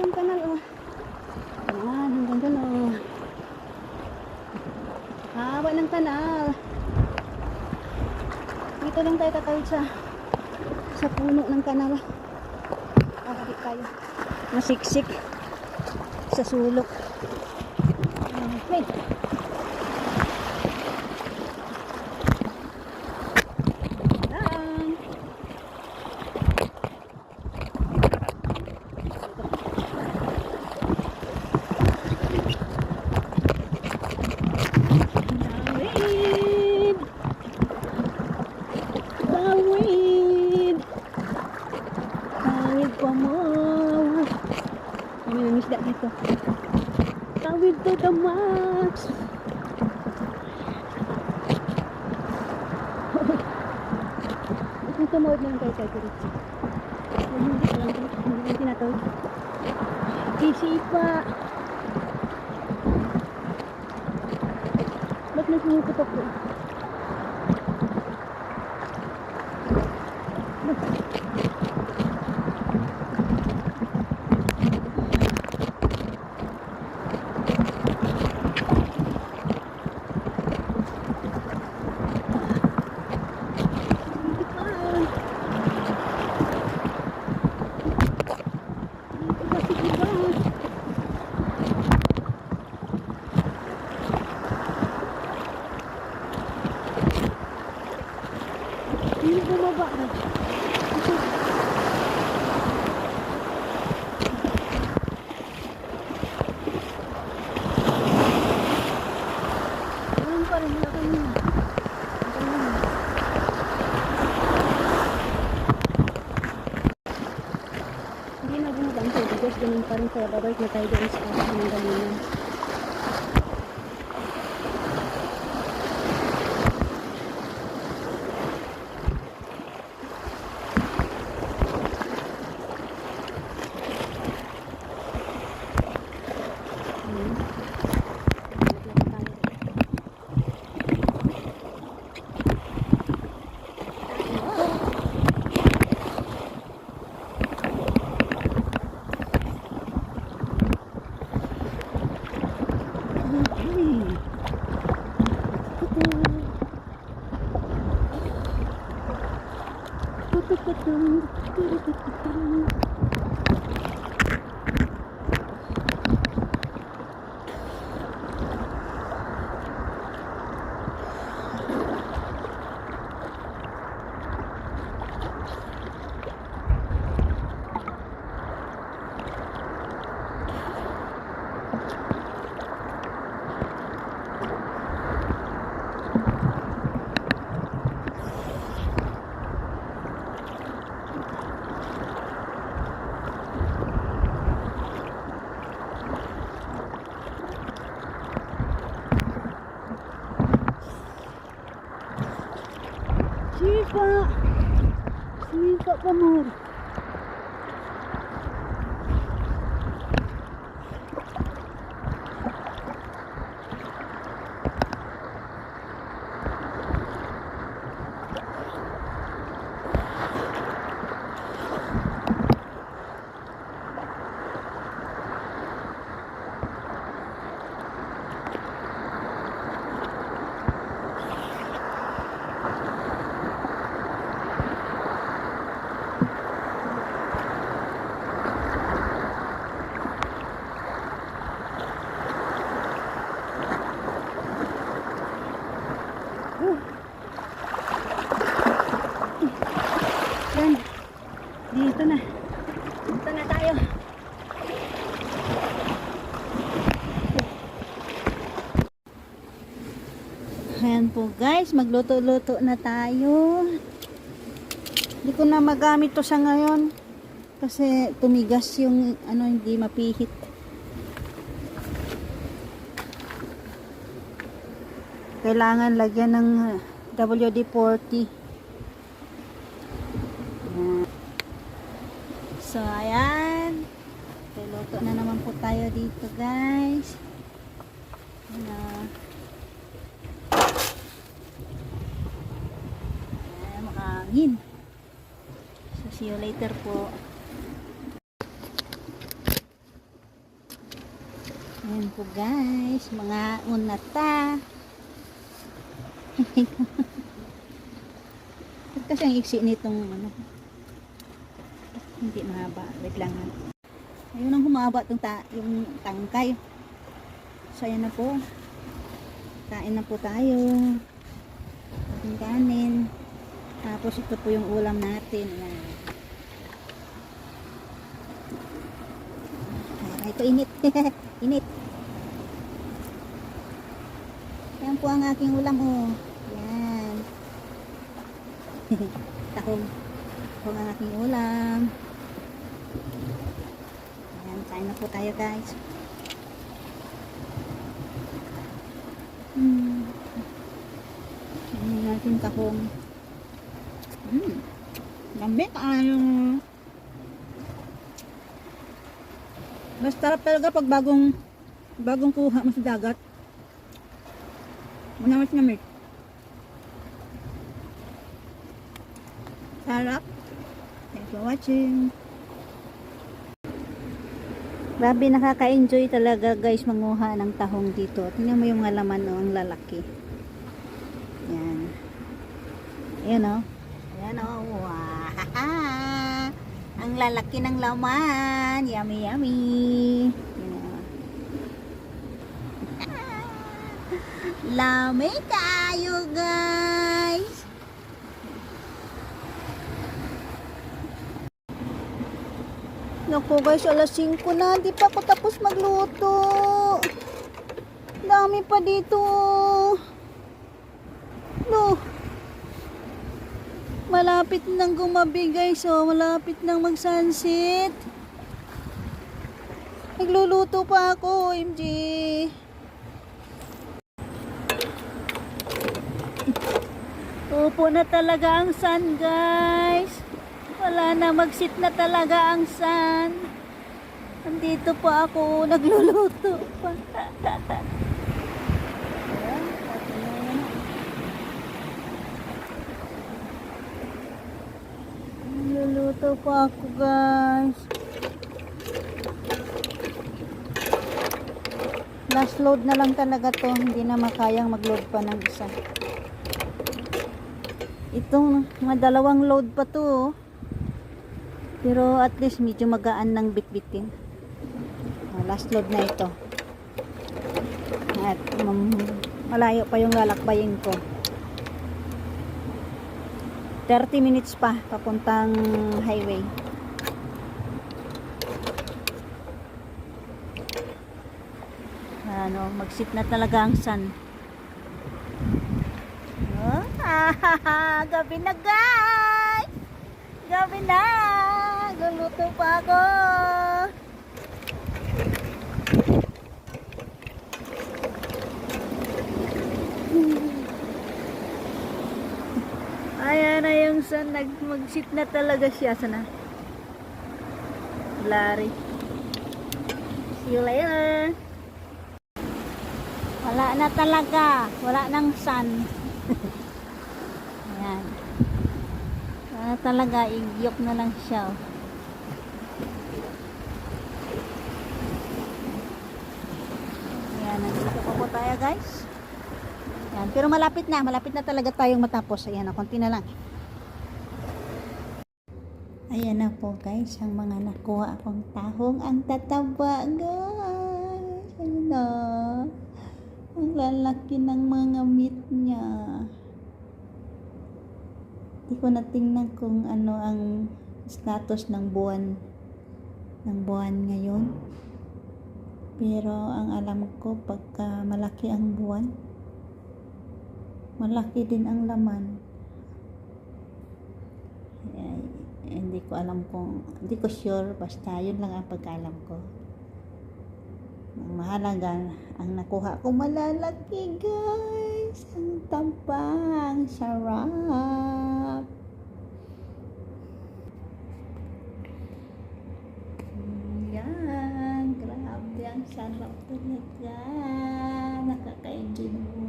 yung kanal, oh. Ayan, hanggang doon, oh. Haba ng kanal. Dito lang tayo tatawid sa puno ng kanal. Kakabit tayo. Masiksik sa sulok. Wait. Dito. Tawid to the max. Kung tumawid na lang kayo dito. Hindi lang tinatawid. Isipa. Ba't may sumuputok ko? Hindi bumaba na. Ganun pa rin, lakay niya. Hindi na bumaba ang tubig. Ganun pa rin sa babalik na tayo doon sa akin ng galinan. Sipa! Sipa pa mo! Yan. Dito na. Dito na tayo. Ayan po guys, magluto-luto na tayo. Hindi ko na magamit to sa ngayon kasi tumigas yung ano, hindi mapihit. Kailangan lagyan ng WD-40. So ayan, luto na naman po tayo dito guys. Ayan, makahangin. So see you later po. Ayan po guys, mga unata. Ba't kasi ang iksi nitong ano, hindi mahaba. Wait lang ha. Ayun ang humaba yung tangkay. So ayan na po. Kain na po tayo. Ating kanin. Tapos ito po yung ulam natin. Ayan. Ay, ito init. Init. Ayan po ang aking ulam. Oh. Ayan. Tahong. Tahong ang aking ulam. Ayan. Kain na po tayo guys. Ayan natin tahong. Lamig yung mas sarap talaga pag bagong kuha mo sa dagat. Manamis na meat. Sarap. Thanks for watching. Grabe, nakaka-enjoy talaga guys manguha ng tahong dito. Tingnan mo yung mga laman, oh, ang lalaki. Yan. Ayan o. Ayan o. Wow. Ang lalaki ng laman. Yummy, yummy. Lamay tayo guys. Naku guys, alas 5 na. Di pa ako tapos magluto. Dami pa dito. No. Malapit nang gumabi guys. Oh, malapit nang mag-sunset. Nagluluto pa ako, OMG. Upo na talaga ang sun guys. Wala na, mag-sit na talaga ang sun. Nandito pa ako, nagluluto pa. Nagluluto pa ako guys. Last load na lang talaga to. Hindi na makayang mag-load pa ng isa. Itong mga dalawang load pa to, oh. Pero at least medyo magaan ng bitbitin. Last load na ito. At malayo pa yung lalakbayin ko. 30 minutes pa papuntang highway. Ano, mag-sit na talaga ang sun. Oh, gabi na guys. Gabi na. Luluto pa ako. Ayan na yung sun. Mag-sit na talaga siya. Sana Larry. See you later. Wala na talaga. Wala nang sun. Ayan. Wala talaga. Igyok na lang siya. Ayan. Nandito po tayo guys. Ayan. Pero malapit na. Malapit na talaga tayong matapos. Ayan. Konti na lang. Ayan na po guys. Ang mga nakuha akong tahong. Ang tataba guys. Ayan na. Ang lalaki ng mga meat niya. Hindi ko natingnan kung ano ang status ng buwan ngayon. Pero ang alam ko, pagka malaki ang buwan, malaki din ang laman. Hindi ko alam hindi ko sure, basta yun lang ang pagkaalam ko. Ang mahalaga, ang nakuha ko malalaki guys. Ang tampang, sarap. Yan, grabe ang sarap talaga. Nakaka-enjoy mo.